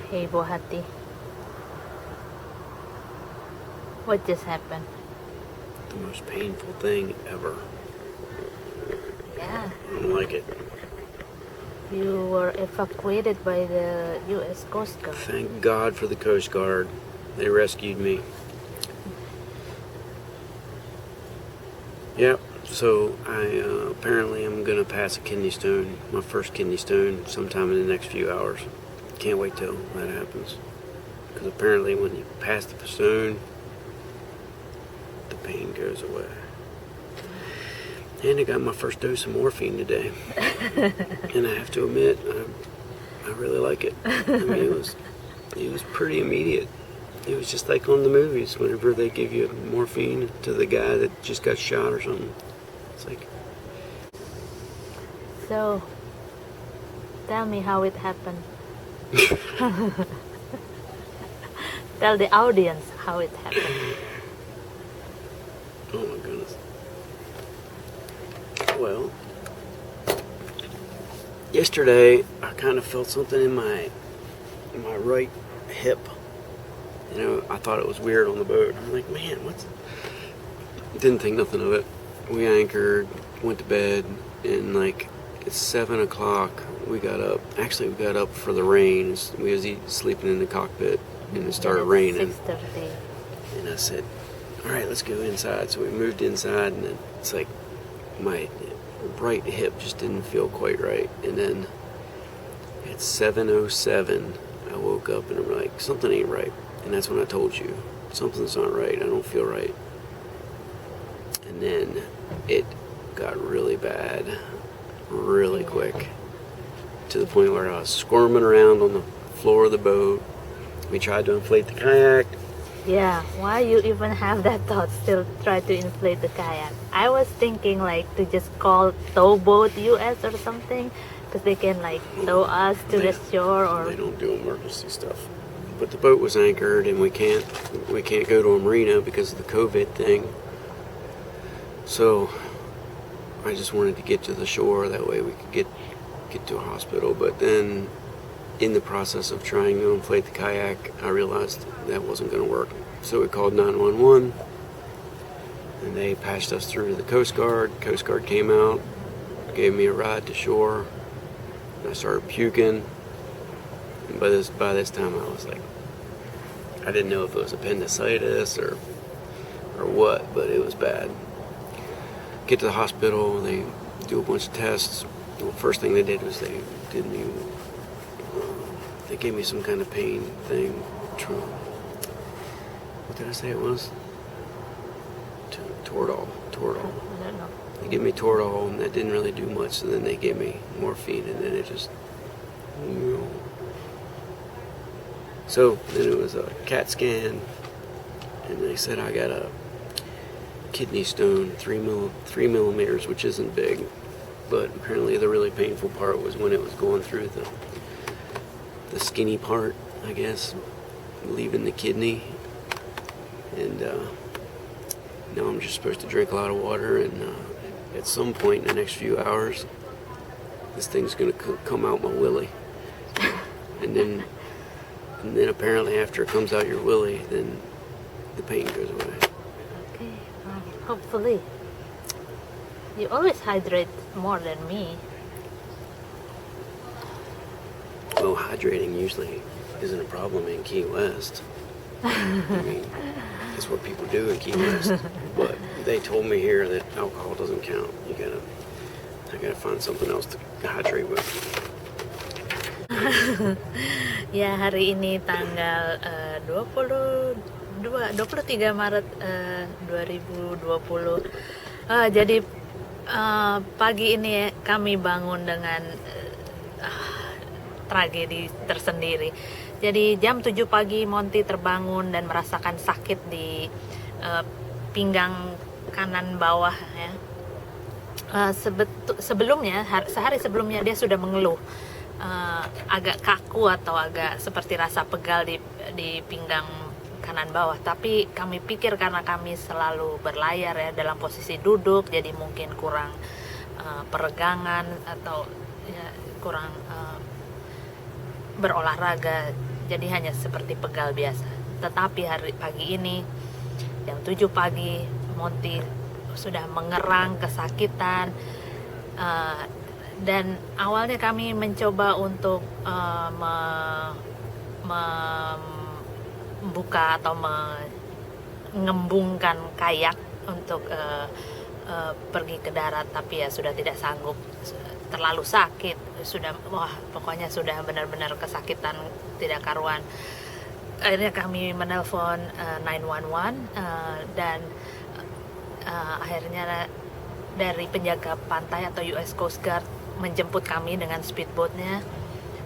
Hey buah hati, what just happened? The most painful thing ever. Yeah, I don't like it. you were evacuated by the U.S. Coast Guard. Thank God for the Coast Guard. They rescued me. Yep. So I apparently I'm gonna pass a kidney stone, my first kidney stone, sometime in the next few hours. Can't wait till that happens. Because apparently when you pass the stone, the pain goes away. And I got my first dose of morphine today. And I have to admit, I really like it. I mean, it was pretty immediate. It was just like on the movies, whenever they give you morphine to the guy that just got shot or something. It's like, So, tell me how it happened. Tell the audience how it happened. oh my goodness. Well, yesterday I kind of felt something in my right hip. You know, I thought it was weird on the boat. I'm like, man, what's... Didn't think nothing of it. We anchored, went to bed, and like it's 7 o'clock. We got up. Actually, we got up for the rain. We was sleeping in the cockpit, and it started raining. 6:30. And I said, all right, let's go inside. So we moved inside, and it's like my right hip just didn't feel quite right. And then at 7:07, I woke up and I'm like, something ain't right. And that's when I told you, something's not right. I don't feel right. And then it got really bad, really quick, to the point where I was squirming around on the floor of the boat. We tried to inflate the kayak. Yeah, why you even have that thought still try to inflate the kayak? I was thinking like to just call towboat US or something, because they can like tow us to the shore or... They don't do emergency stuff. But the boat was anchored, and we can't go to a marina because of the COVID thing. So I just wanted to get to the shore, that way we could get to a hospital. But then in the process of trying to inflate the kayak, I realized that wasn't going to work. So we called 911, and they patched us through to the Coast Guard. Coast Guard came out, gave me a ride to shore, and I started puking. And by this time I was like, I didn't know if it was appendicitis or what, but it was bad. Get to the hospital, they do a bunch of tests. Well, first thing they did was they gave me some kind of pain thing. What did I say it was? Toradol. I don't know. They gave me Toradol, and that didn't really do much. And then they gave me morphine, and then it just... So then it was a CAT scan, and they said I got a kidney stone, 3 millimeters, which isn't big, but apparently the really painful part was when it was going through the skinny part, I guess, leaving the kidney. And now I'm just supposed to drink a lot of water, and at some point in the next few hours, this thing's gonna come out my willy, and then apparently after it comes out your willy, then the pain goes away. Okay, hopefully. You always hydrate more than me. Well, hydrating usually isn't a problem in Key West. I mean, that's what people do in Key West. But they told me here that alcohol doesn't count. I gotta find something else to hydrate with. Ya, hari ini tanggal 23 Maret 2020. Jadi pagi ini kami bangun dengan tragedi tersendiri. Jadi jam 7 pagi Monty terbangun dan merasakan sakit di pinggang kanan bawah ya. Sebelumnya, sehari sebelumnya dia sudah mengeluh agak kaku atau agak seperti rasa pegal di pinggang kanan bawah. Tapi kami pikir karena kami selalu berlayar ya dalam posisi duduk, jadi mungkin kurang peregangan atau ya, kurang berolahraga, jadi hanya seperti pegal biasa. Tetapi pagi ini jam 7 pagi Monty sudah mengerang, kesakitan, dan awalnya kami mencoba untuk membuka atau mengembungkan kayak untuk pergi ke darat, tapi ya sudah tidak sanggup, terlalu sakit, sudah pokoknya sudah benar-benar kesakitan tidak karuan. Akhirnya kami menelpon 911 dan akhirnya dari penjaga pantai atau US Coast Guard menjemput kami dengan speedboatnya,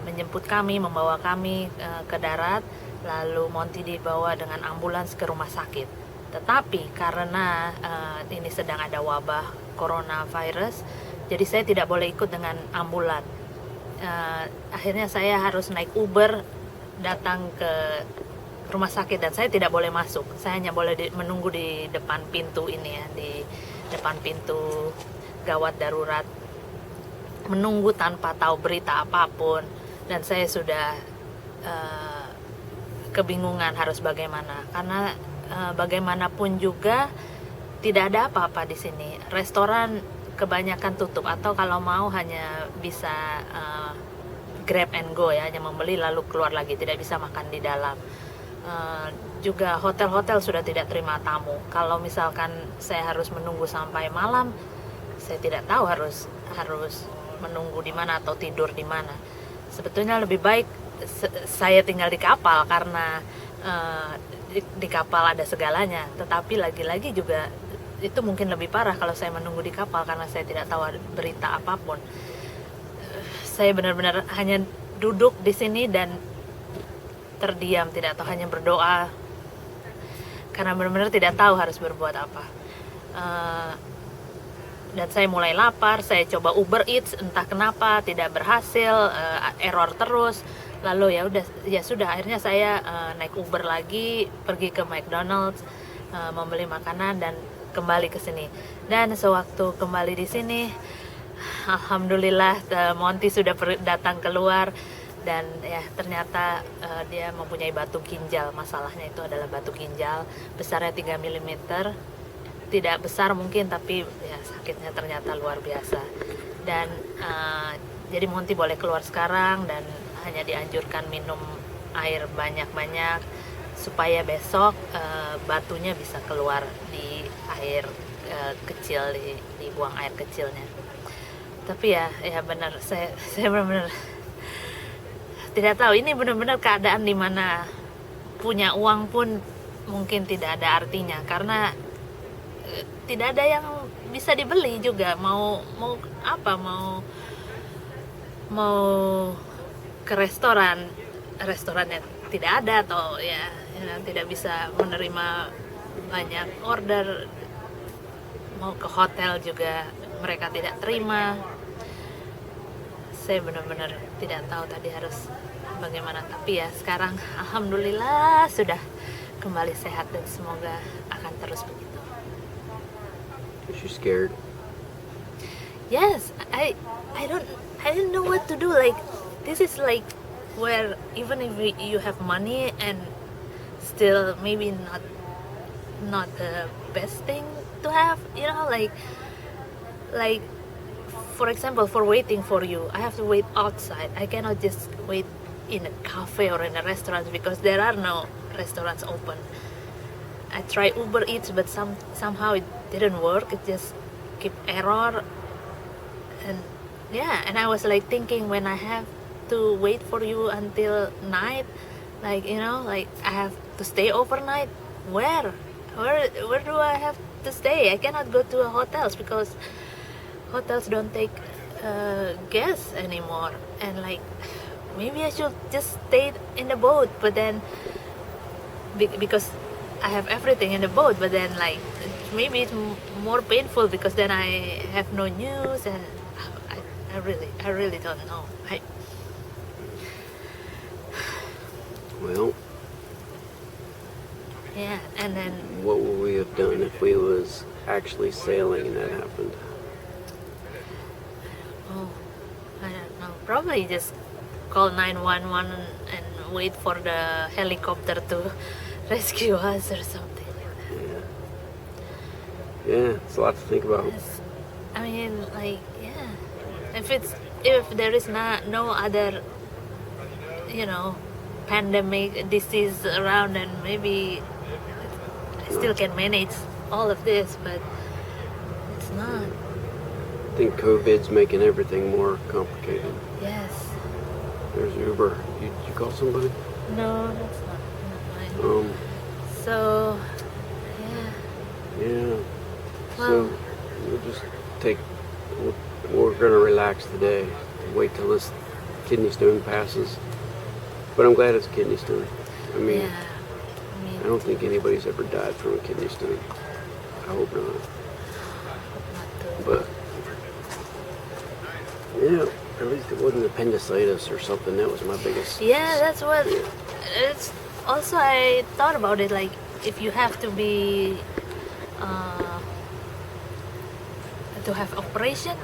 menjemput kami, membawa kami ke darat, lalu Monty dibawa dengan ambulans ke rumah sakit. Tetapi karena ini sedang ada wabah coronavirus, jadi saya tidak boleh ikut dengan ambulan. Akhirnya saya harus naik Uber datang ke rumah sakit dan saya tidak boleh masuk. Saya hanya boleh menunggu di depan pintu ini ya, di depan pintu gawat darurat, menunggu tanpa tahu berita apapun. Dan saya sudah kebingungan harus bagaimana, karena bagaimanapun juga tidak ada apa-apa di sini. Restoran kebanyakan tutup, atau kalau mau hanya bisa grab and go ya, hanya membeli lalu keluar lagi, tidak bisa makan di dalam. Juga hotel-hotel sudah tidak terima tamu. Kalau misalkan saya harus menunggu sampai malam, saya tidak tahu harus menunggu di mana atau tidur di mana. Sebetulnya lebih baik saya tinggal di kapal, karena di kapal ada segalanya. Tetapi lagi-lagi juga itu mungkin lebih parah kalau saya menunggu di kapal, karena saya tidak tahu berita apapun. Saya benar-benar hanya duduk di sini dan terdiam, tidak tahu, hanya berdoa, karena benar-benar tidak tahu harus berbuat apa. Dan saya mulai lapar. Saya coba Uber Eats, entah kenapa tidak berhasil, error terus. Lalu ya sudah akhirnya saya naik Uber lagi, pergi ke McDonald's, membeli makanan dan kembali ke sini. Dan sewaktu kembali di sini, alhamdulillah Monty sudah datang keluar, dan ya ternyata dia mempunyai batu ginjal. Masalahnya itu adalah batu ginjal, besarnya 3 mm. Tidak besar mungkin, tapi ya sakitnya ternyata luar biasa. Dan jadi Monty boleh keluar sekarang, dan hanya dianjurkan minum air banyak-banyak supaya besok batunya bisa keluar di air kecil, dibuang air kecilnya. Tapi ya benar, saya benar-benar tidak tahu. Ini benar-benar keadaan dimana punya uang pun mungkin tidak ada artinya, karena tidak ada yang bisa dibeli juga. Mau apa, mau ke restorannya tidak ada, atau ya tidak bisa menerima banyak order. Mau ke hotel juga mereka tidak terima. Saya benar-benar tidak tahu tadi harus bagaimana, tapi ya sekarang alhamdulillah sudah kembali sehat, dan semoga akan terus begitu. Is you scared? Yes, I didn't know what to do. Like, this is like where even if you have money, and still maybe not the best thing to have, like for example, for waiting for you, I have to wait outside. I cannot just wait in a cafe or in a restaurant, because there are no restaurants open. I tried Uber Eats, but somehow it didn't work. It just keep error. And I was like thinking, when I have to wait for you until night, like I have to stay overnight. Where do I have to stay? I cannot go to hotels, because hotels don't take guests anymore. And like, maybe I should just stay in the boat, but then because I have everything in the boat, but then like maybe it's more painful, because then I have no news, and I really don't know. Well, yeah, and then what would we have done if we was actually sailing and that happened? I don't know. Probably just call 911 and wait for the helicopter to rescue us or something like that. Yeah, it's a lot to think about. Yes. I mean, like, yeah, if there is no other, pandemic disease around, then maybe I still can manage all of this, but it's not. I think COVID's making everything more complicated. Yes. There's Uber. You call somebody? No, that's not mine. So, yeah. Yeah. Well, So we'll just we're gonna relax today. Wait till this kidney stone passes. But I'm glad it's a kidney stone. I mean, I don't think anybody's ever died from a kidney stone. I hope not. But yeah, at least it wasn't appendicitis or something. That was my biggest. Yeah, that's what. It's also, I thought about it, like if you have to be to have operation,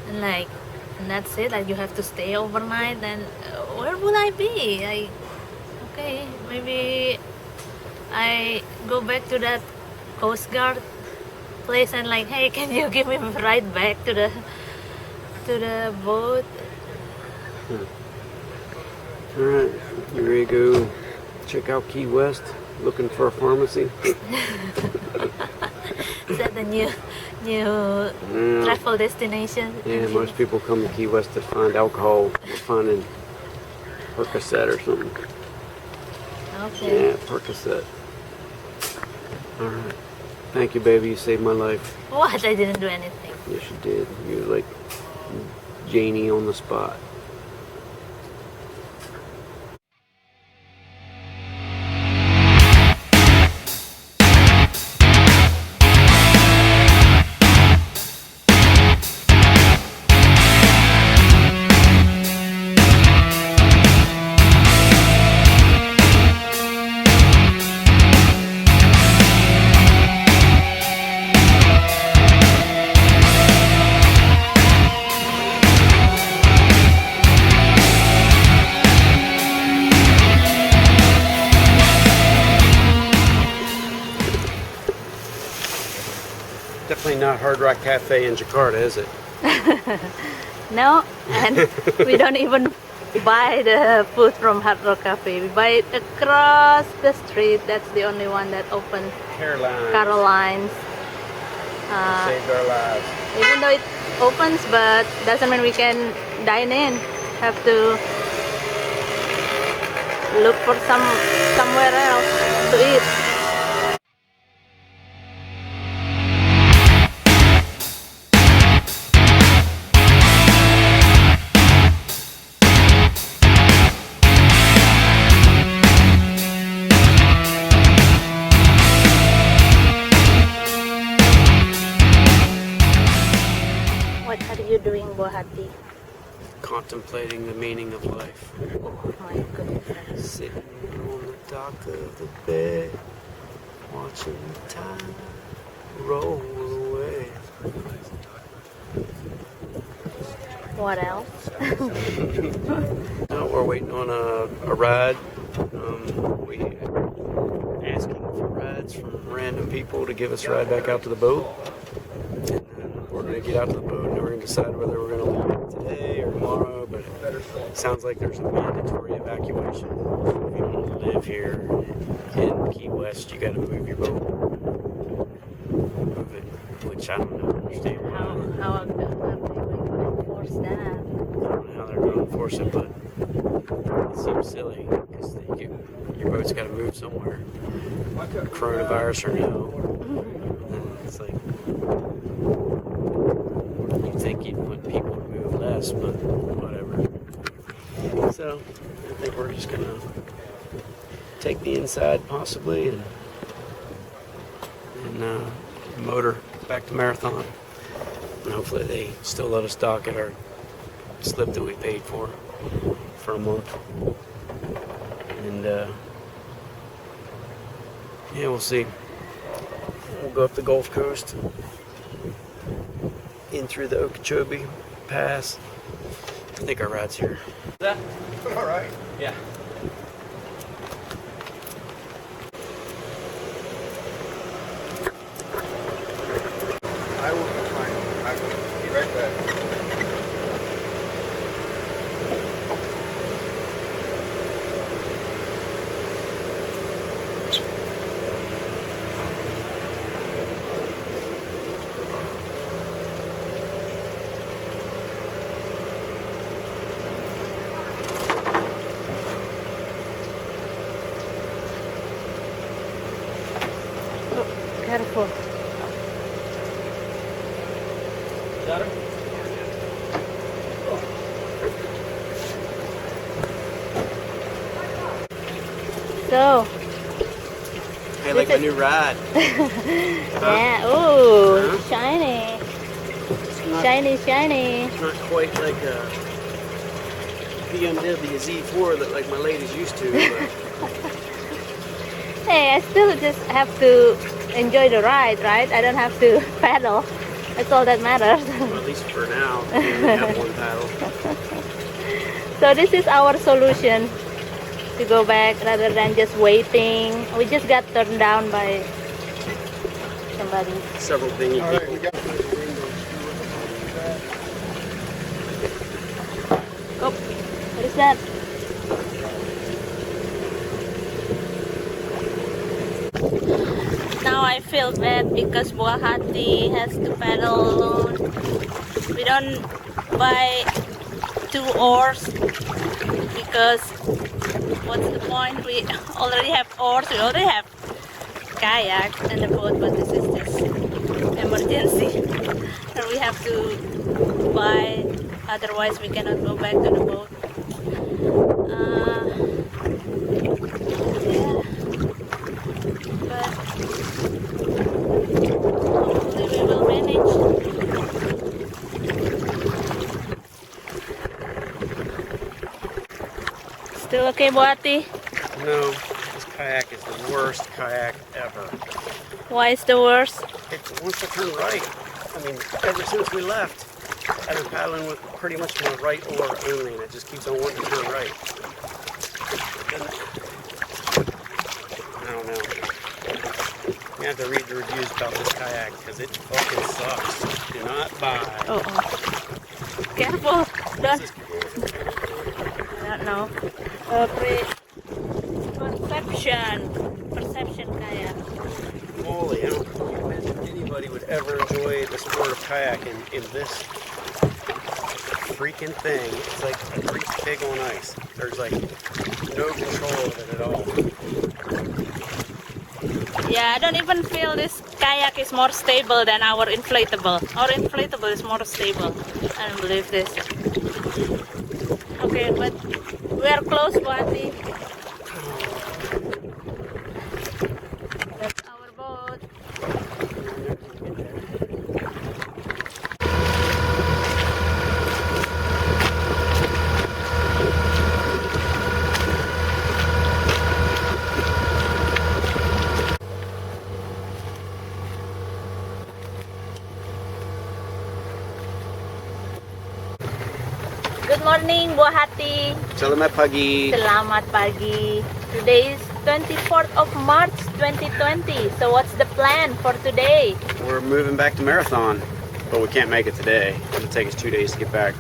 and that's it, like you have to stay overnight, then where will I be? Like, okay, maybe I go back to that Coast Guard place and like, hey, can you give me a ride back to the boat? All right, you ready to go check out Key West? Looking for a pharmacy? Is that the new travel destination? Yeah, most people come to Key West to find alcohol. We're finding Percocet or something. Okay. Yeah, Percocet. All right. Thank you, baby. You saved my life. What? I didn't do anything. Yes, you did. You were like Janie on the spot. Definitely not Hard Rock Cafe in Jakarta, is it? No, and we don't even buy the food from Hard Rock Cafe. We buy it across the street. That's the only one that open. Caroline's. Saved our lives. Even though it opens, but doesn't mean we can dine in. Have to look for somewhere else to eat. What are you doing, Bohati? Contemplating the meaning of life. Oh my goodness. Sitting on the dock of the bed, watching the time roll away. What else? Now we're waiting on a ride. We asking for rides from random people to give us a ride back out to the boat. And then we're going to get out to the boat and we're going to decide whether we're going to leave today or tomorrow. But it sounds like there's a mandatory evacuation. If you want to live here in Key West, you got to move your boat. Move it, which I don't understand why. How are they going to enforce that? I don't know how they're going to enforce it, but it seems silly because your boat's got to move somewhere. Coronavirus or no. It's like, you'd think you'd want people to move less, but whatever. So, I think we're just going to take the inside possibly and motor back to Marathon. And hopefully they still let us dock at our slip that we paid for a month. And yeah, we'll see. We'll go up the Gulf Coast, in through the Okeechobee Pass. I think our ride's here. Is that all right? Yeah. Careful. Got her? So, Hey, like my new ride. yeah, ooh, Huh? shiny. It's not, Shiny. it's not quite like a BMW Z4 that like my ladies used to. But Hey, I still just have to enjoy the ride, right? I don't have to paddle. That's all that matters. well, at least for now, we only have one paddle. So this is our solution to go back rather than just waiting. We just got turned down by somebody. Several dingy All right, people. we got Oh, what is that? Now I feel bad because Buah Hati has to paddle alone. We don't buy 2 oars because what's the point? We already have oars, we already have kayak and the boat, but this is just emergency. And we have to buy, otherwise we cannot go back to the boat. Yeah, but hopefully we will manage. Still okay, Buati? No, this kayak is the worst kayak ever. Why is the worst? It wants to turn right. I mean, ever since we left, I've been paddling with pretty much my right oar only, and it just keeps on wanting to turn right. And I don't know. You have to read the reviews about this kayak because it fucking sucks. Do not buy. Oh. Careful. Don't. I don't know. Perception kayak. Holy, I don't imagine anybody would ever enjoy the sport of kayaking in this freaking thing. It's like a Greek pig on ice. There's like no control of it at all. Yeah, I don't even feel this kayak is more stable than our inflatable. Our inflatable is more stable. I don't believe this. Okay, but we are close, Buati. That's our boat. Good morning, Buah Hati. Selamat pagi. Selamat pagi. Today is 24th of March 2020. So what's the plan for today? We're moving back to Marathon, but we can't make it today. It'll take us 2 days to get back.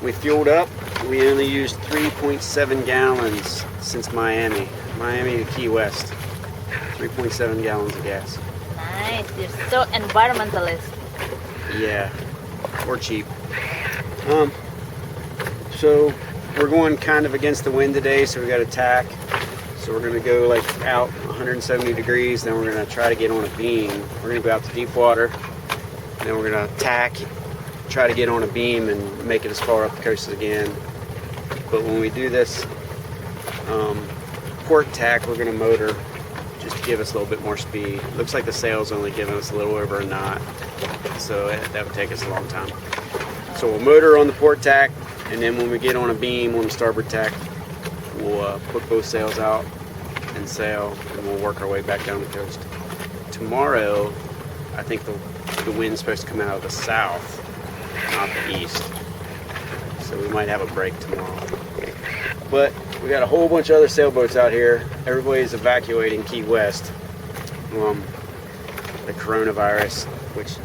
We fueled up. We only used 3.7 gallons since Miami to Key West. 3.7 gallons of gas. Nice. You're so environmentalist. Yeah, or cheap. So we're going kind of against the wind today, so we got to tack. So we're gonna go like out 170 degrees, then we're gonna try to get on a beam. We're gonna go out to deep water, then we're gonna tack, try to get on a beam and make it as far up the coast again. But when we do this port tack, we're gonna motor just to give us a little bit more speed. Looks like the sail's only giving us a little over a knot, so that would take us a long time. So we'll motor on the port tack, and then when we get on a beam on the starboard tack, we'll put both sails out and sail, and we'll work our way back down the coast. Tomorrow, I think the wind's supposed to come out of the south, not the east. So we might have a break tomorrow. But we got a whole bunch of other sailboats out here. Everybody's evacuating Key West. The coronavirus, which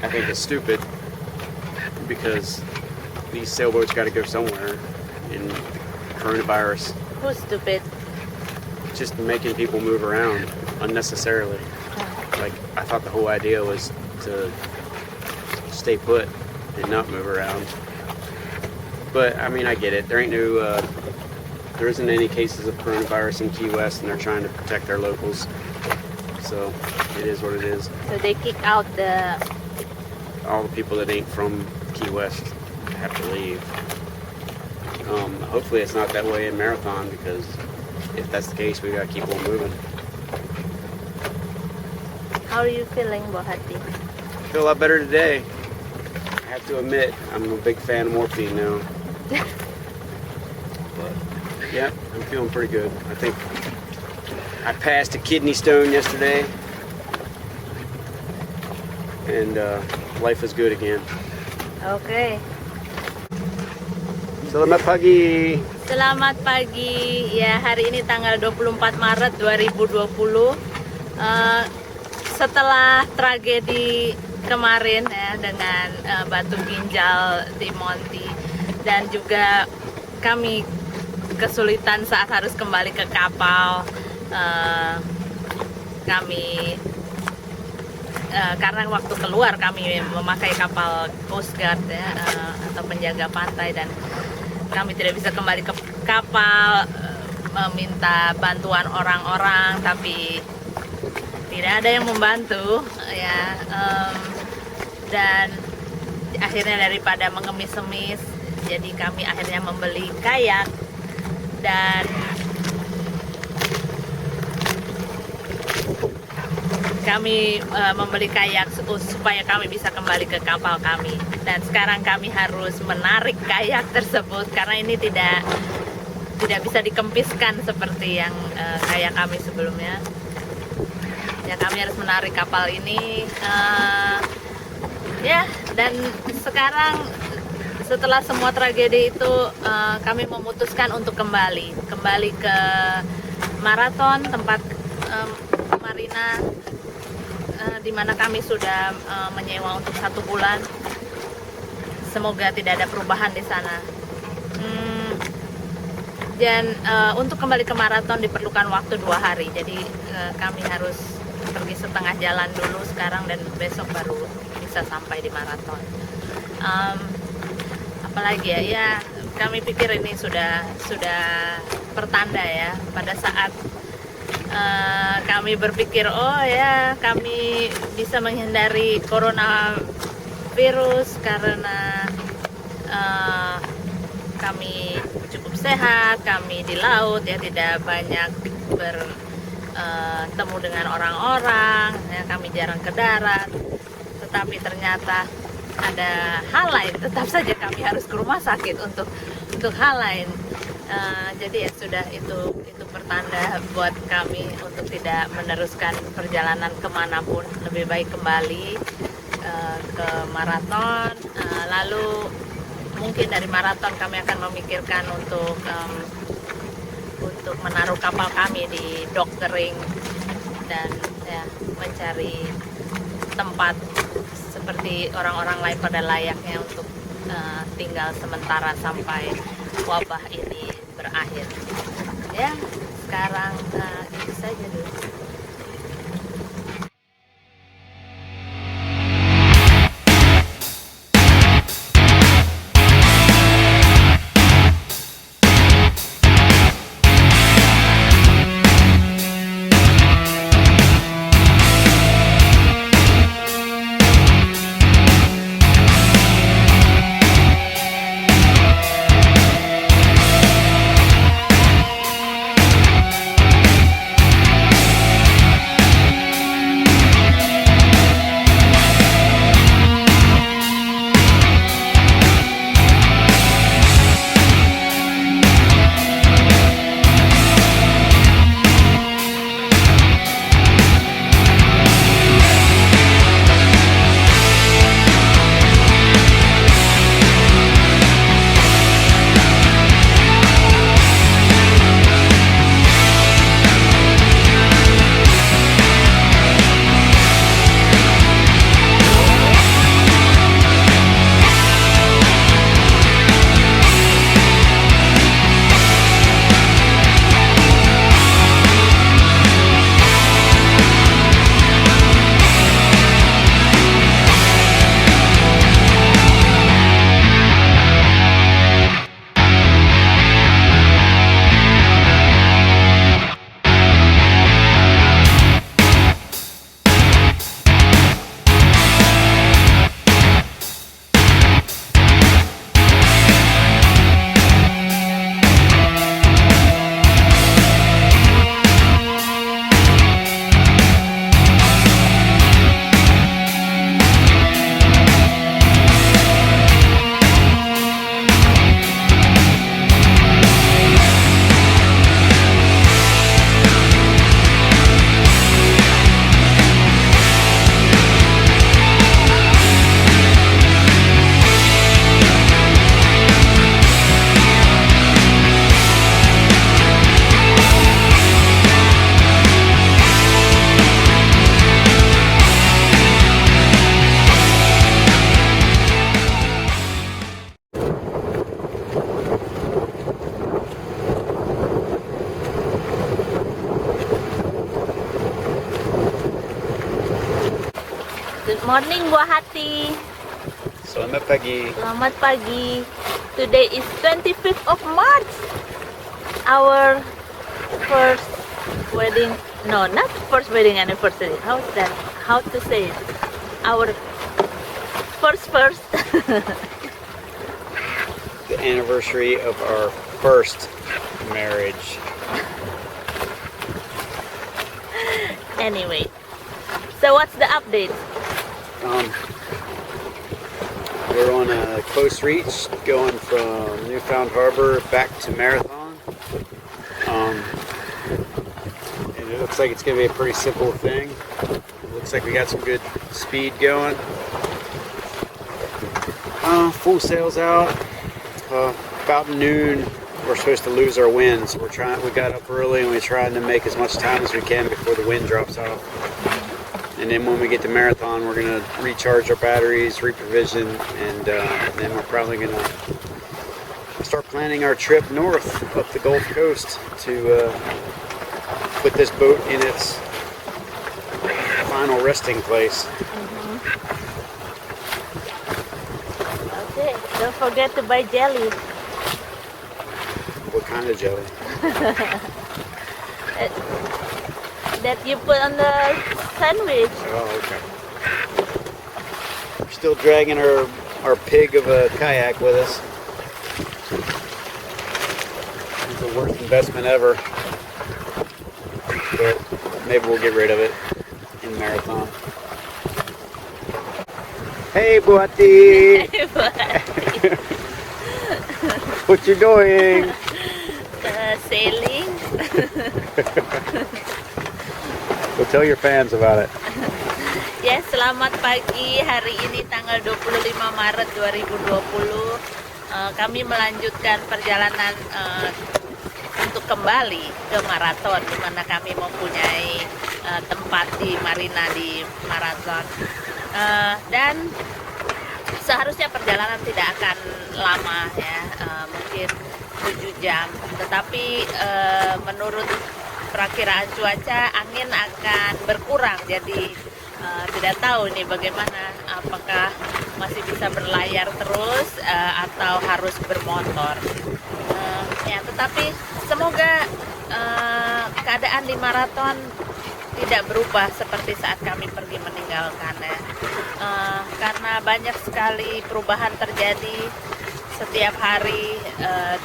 I think is stupid, because these sailboats got to go somewhere, and the coronavirus Who's stupid? just making people move around unnecessarily. Like, I thought the whole idea was to stay put and not move around. But I mean, I get it. There isn't any cases of coronavirus in Key West, and they're trying to protect their locals. so it is what it is. So they kick out All the people that ain't from Key West have to leave. Hopefully it's not that way in Marathon, because if that's the case, we gotta keep on moving. How are you feeling, Bohati? I feel a lot better today. I have to admit, I'm a big fan of morphine now. But yeah, I'm feeling pretty good. I think I passed a kidney stone yesterday, and life is good again. Okay. Selamat pagi. Selamat pagi. Ya, hari ini tanggal 24 Maret 2020. Setelah tragedi kemarin ya dengan batu ginjal di Monti, dan juga kami kesulitan saat harus kembali ke kapal. Karena waktu keluar kami memakai kapal Coast Guard ya, atau penjaga pantai, dan kami tidak bisa kembali ke kapal, meminta bantuan orang-orang, tapi tidak ada yang membantu ya. Dan akhirnya daripada mengemis-emis, jadi kami akhirnya membeli kayak, dan kami membeli kayak supaya kami bisa kembali ke kapal kami. Dan sekarang kami harus menarik kayak tersebut karena ini tidak bisa dikempiskan seperti yang kayak kami sebelumnya. Ya, kami harus menarik kapal ini. Ya, dan sekarang setelah semua tragedi itu, kami memutuskan untuk kembali ke Marathon, tempat marina di mana kami sudah menyewa untuk 1 bulan. Semoga tidak ada perubahan di sana. Dan untuk kembali ke Marathon diperlukan waktu 2 hari. Jadi kami harus pergi setengah jalan dulu sekarang, dan besok baru bisa sampai di Marathon. Apalagi ya, kami pikir ini sudah pertanda ya. Pada saat kami berpikir, oh ya, kami bisa menghindari coronavirus karena kami cukup sehat, kami di laut ya, tidak banyak bertemu dengan orang-orang ya, kami jarang ke darat. Tetapi ternyata ada hal lain, tetap saja kami harus ke rumah sakit untuk hal lain. Jadi ya sudah, itu pertanda buat kami untuk tidak meneruskan perjalanan kemanapun, lebih baik kembali ke Marathon. Lalu mungkin dari Marathon kami akan memikirkan untuk menaruh kapal kami di dockering, dan ya, mencari tempat seperti orang-orang lain pada layaknya untuk tinggal sementara sampai wabah ini berakhir. Ya, sekarang itu saja dulu. Good morning, buah hati. Selamat pagi. Selamat pagi. Today is 25th of March. Our first wedding. No, not first wedding anniversary. How's that? How to say it? Our first. The anniversary of our first marriage. Anyway. So what's the update? We're on a close reach going from Newfound Harbor back to Marathon. And it looks like it's going to be a pretty simple thing. It looks like we got some good speed going. Full sails out. About noon, we're supposed to lose our wind, so we got up early and we're trying to make as much time as we can before the wind drops off. And then when we get to Marathon, we're going to recharge our batteries, reprovision, and then we're probably going to start planning our trip north up the Gulf Coast to put this boat in its final resting place. Okay, don't forget to buy jelly. What kind of jelly? That you put on the sandwich. Oh, okay. We're still dragging our pig of a kayak with us. It's the worst investment ever. But maybe we'll get rid of it in Marathon. Hey, Buati! What you doing? Sailing. So tell your fans about it. Ya, selamat pagi. Hari ini tanggal 25 Maret 2020. Kami melanjutkan perjalanan untuk kembali ke Marathon, di mana kami mempunyai tempat di marina di Marathon. Dan seharusnya perjalanan tidak akan lama ya, mungkin 7 jam. Tetapi menurut perakiraan cuaca, angin akan berkurang, jadi tidak tahu nih bagaimana, apakah masih bisa berlayar terus atau harus bermotor. Ya, tetapi semoga keadaan di Marathon tidak berubah seperti saat kami pergi meninggalkannya, karena banyak sekali perubahan terjadi setiap hari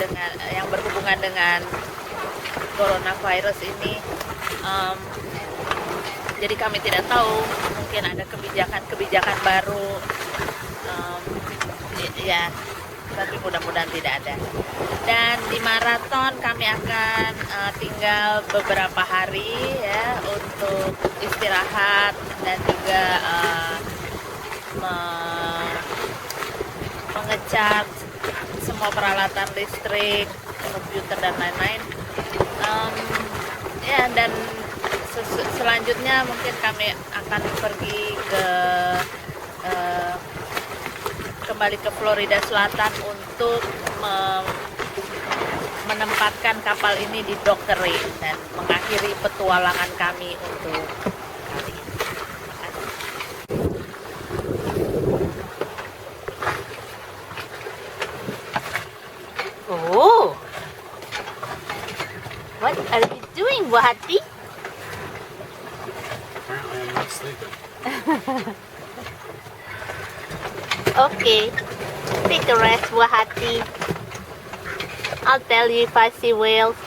dengan yang berhubungan dengan coronavirus ini. Jadi kami tidak tahu, mungkin ada kebijakan baru, ya, tapi mudah-mudahan tidak ada. Dan di Marathon kami akan tinggal beberapa hari ya, untuk istirahat dan juga mengecat semua peralatan listrik, komputer dan lain-lain. Ya, dan selanjutnya mungkin kami akan pergi kembali ke Florida Selatan untuk menempatkan kapal ini di dockering dan mengakhiri petualangan kami untuk kali ini. Terima kasih. Oh, what are you doing, buah hati? Apparently I'm not sleeping. Okay, take a rest, buah hati. I'll tell you if I see whales.